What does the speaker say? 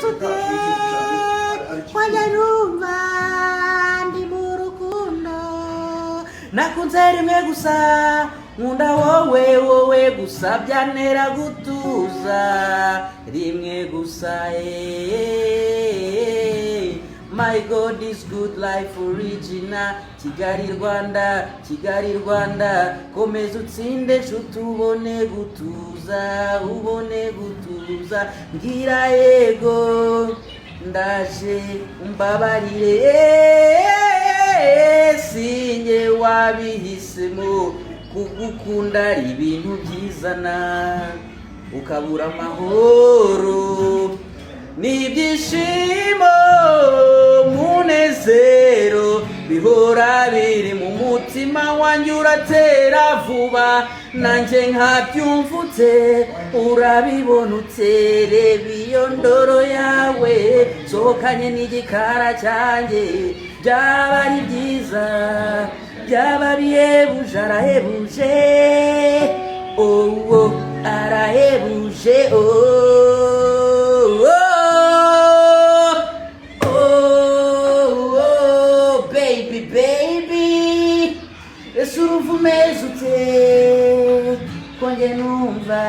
umezute kwanye numva ndi mu rukundo nakunze rimwe gusa nkunda wowe gusa byantera gutuza rimwe gusa My God is good life original Kigali Rwanda komeza utsinde nshuti ubone gutuza mbwira yego ndaje umbabarire sinye wabihisemo kugukunda ari ibintu byizana ukabura amahoro n'ibyishimo munezero bihora biri mu mutima wanjye uratera vuba nanjye nkabyumvutse urabibona utereba iyo ndoro yawe sohokanye n'igikara cyanjye byaba ari byiza byaba bihebuje arahebuje arahebuje ese urumva umeze ute ko njye numva